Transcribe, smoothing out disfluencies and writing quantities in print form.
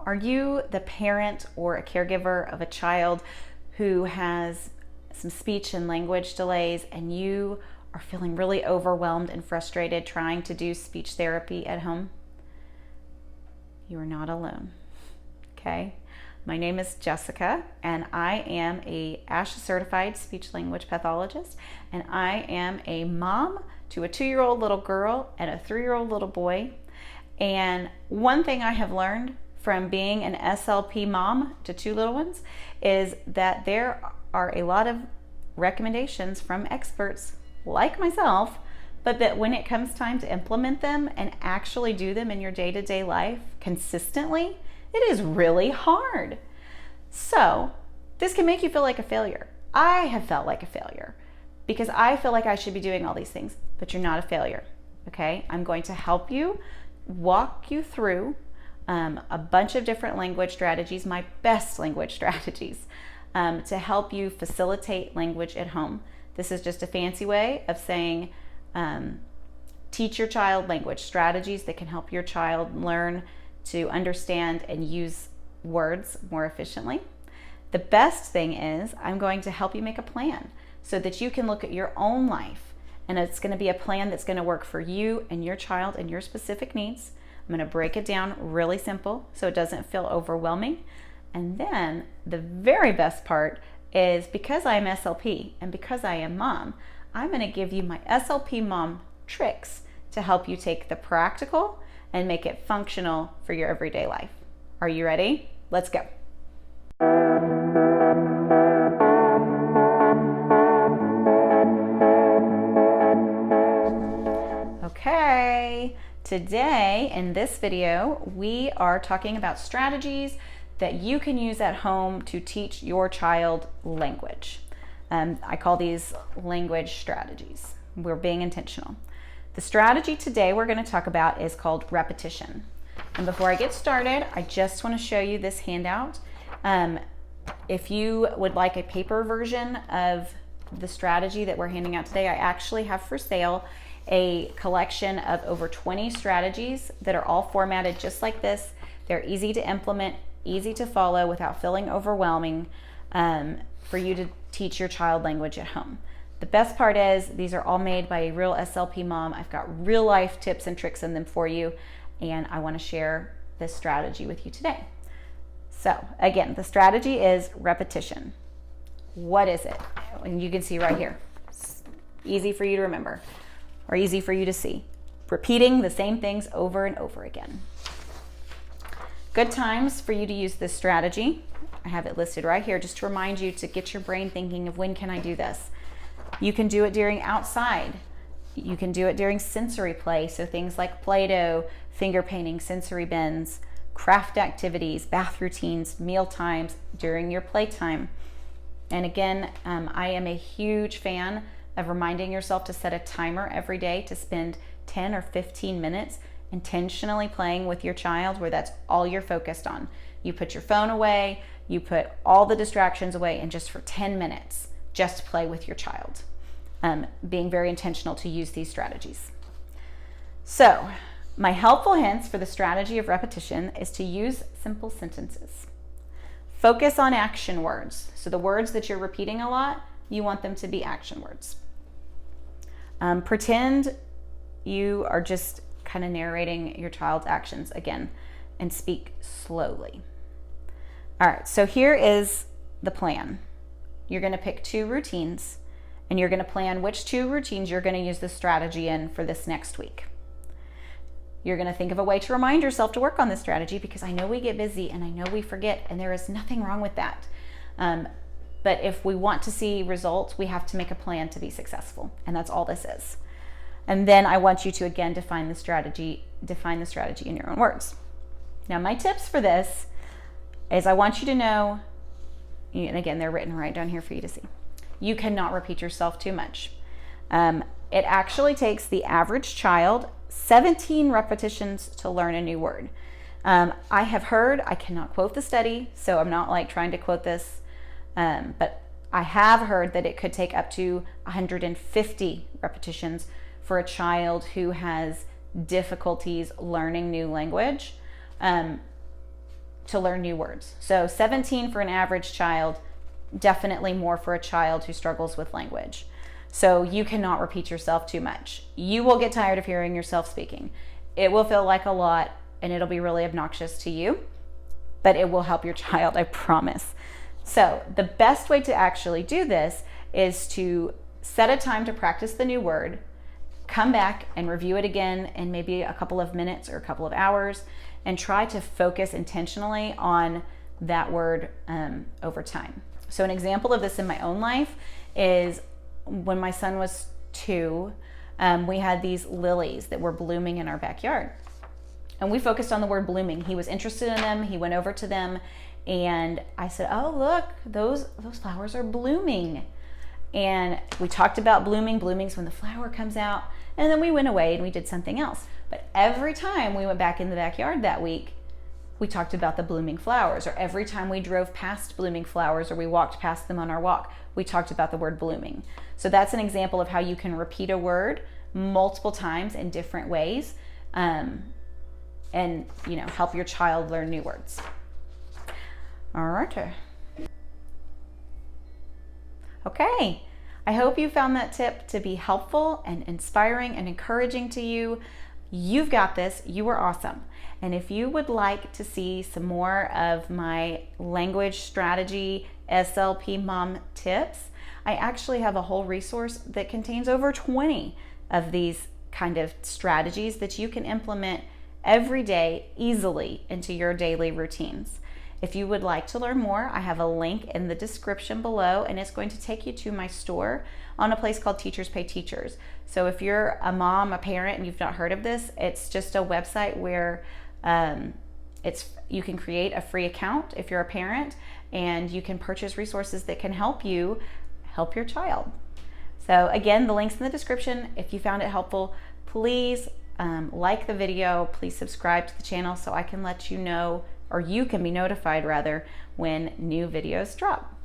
Are you the parent or a caregiver of a child who has some speech and language delays, and you are feeling really overwhelmed and frustrated trying to do speech therapy at home? You are not alone, okay? My name is Jessica, and I am a ASHA certified speech language pathologist, and I am a mom to a 2-year-old little girl and a 3-year-old little boy. And one thing I have learned from being an SLP mom to 2 little ones is that there are a lot of recommendations from experts like myself, but that when it comes time to implement them and actually do them in your day-to-day life consistently, it is really hard. So this can make you feel like a failure. I have felt like a failure because I feel like I should be doing all these things, but you're not a failure, okay? I'm going to help you, walk you through a bunch of different language strategies, my best language strategies, to help you facilitate language at home. This is just a fancy way of saying teach your child language strategies that can help your child learn to understand and use words more efficiently. The best thing is I'm going to help you make a plan so that you can look at your own life, and it's going to be a plan that's going to work for you and your child and your specific needs. I'm going to break it down really simple so it doesn't feel overwhelming. And then the very best part is, because I am SLP and because I am mom, I'm going to give you my SLP-Mom tricks to help you take the practical and make it functional for your everyday life. Are you ready? Let's go. Okay, today in this video, we are talking about strategies that you can use at home to teach your child language. I call these language strategies. We're being intentional. The strategy today we're going to talk about is called repetition. And before I get started, I just want to show you this handout. If you would like a paper version of the strategy that we're handing out today, I actually have for sale a collection of over 20 strategies that are all formatted just like this. They're easy to implement, easy to follow without feeling overwhelming, for you to teach your child language at home. The best part is these are all made by a real SLP mom. I've got real life tips and tricks in them for you, and I want to share this strategy with you today. So again, the strategy is repetition. What is it? And you can see right here. It's easy for you to remember, or easy for you to see. Repeating the same things over and over again. Good times for you to use this strategy. I have it listed right here just to remind you to get your brain thinking of, when can I do this? You can do it during outside. You can do it during sensory play, so things like Play-Doh, finger painting, sensory bins, craft activities, bath routines, meal times, during your playtime. And again, I am a huge fan of reminding yourself to set a timer every day to spend 10 or 15 minutes intentionally playing with your child, where that's all you're focused on. You put your phone away, you put all the distractions away, and just for 10 minutes, just play with your child. Being very intentional to use these strategies. So, my helpful hints for the strategy of repetition is to use simple sentences. Focus on action words. So the words that you're repeating a lot, you want them to be action words. Pretend you are just kind of narrating your child's actions again, and speak slowly. All right, so here is the plan. You're going to pick 2 routines, and you're going to plan which 2 routines you're going to use this strategy in for this next week. You're going to think of a way to remind yourself to work on this strategy, because I know we get busy and I know we forget, and there is nothing wrong with that. But if we want to see results, we have to make a plan to be successful, and that's all this is. And then I want you to again define the strategy in your own words. Now, my tips for this is, I want you to know, and again, they're written right down here for you to see. You cannot repeat yourself too much. It actually takes the average child 17 repetitions to learn a new word. I have heard, I cannot quote the study, so I'm not like trying to quote this, but I have heard that it could take up to 150 repetitions for a child who has difficulties learning new language. to learn new words. So 17 for an average child, definitely more for a child who struggles with language. So you cannot repeat yourself too much. You will get tired of hearing yourself speaking. It will feel like a lot and it'll be really obnoxious to you, but it will help your child, I promise. So the best way to actually do this is to set a time to practice the new word, come back and review it again in maybe a couple of minutes or a couple of hours, and try to focus intentionally on that word over time. So an example of this in my own life is when my son was 2, we had these lilies that were blooming in our backyard. And we focused on the word blooming. He was interested in them. He went over to them and I said, oh, look, those flowers are blooming. And we talked about blooming. Blooming's when the flower comes out. And then we went away and we did something else. But every time we went back in the backyard that week, we talked about the blooming flowers. Or every time we drove past blooming flowers or we walked past them on our walk, we talked about the word blooming. So that's an example of how you can repeat a word multiple times in different ways, and help your child learn new words. All right. Okay. I hope you found that tip to be helpful and inspiring and encouraging to you. You've got this. You are awesome. And if you would like to see some more of my language strategy SLP-Mom tips, I actually have a whole resource that contains over 20 of these kind of strategies that you can implement every day easily into your daily routines. If you would like to learn more, I have a link in the description below, and it's going to take you to my store on a place called Teachers Pay Teachers. So if you're a mom, a parent, and you've not heard of this, it's just a website where you can create a free account if you're a parent, and you can purchase resources that can help you help your child. So again, the link's in the description. If you found it helpful, please like the video, please subscribe to the channel so I can let you know, or you can be notified rather, when new videos drop.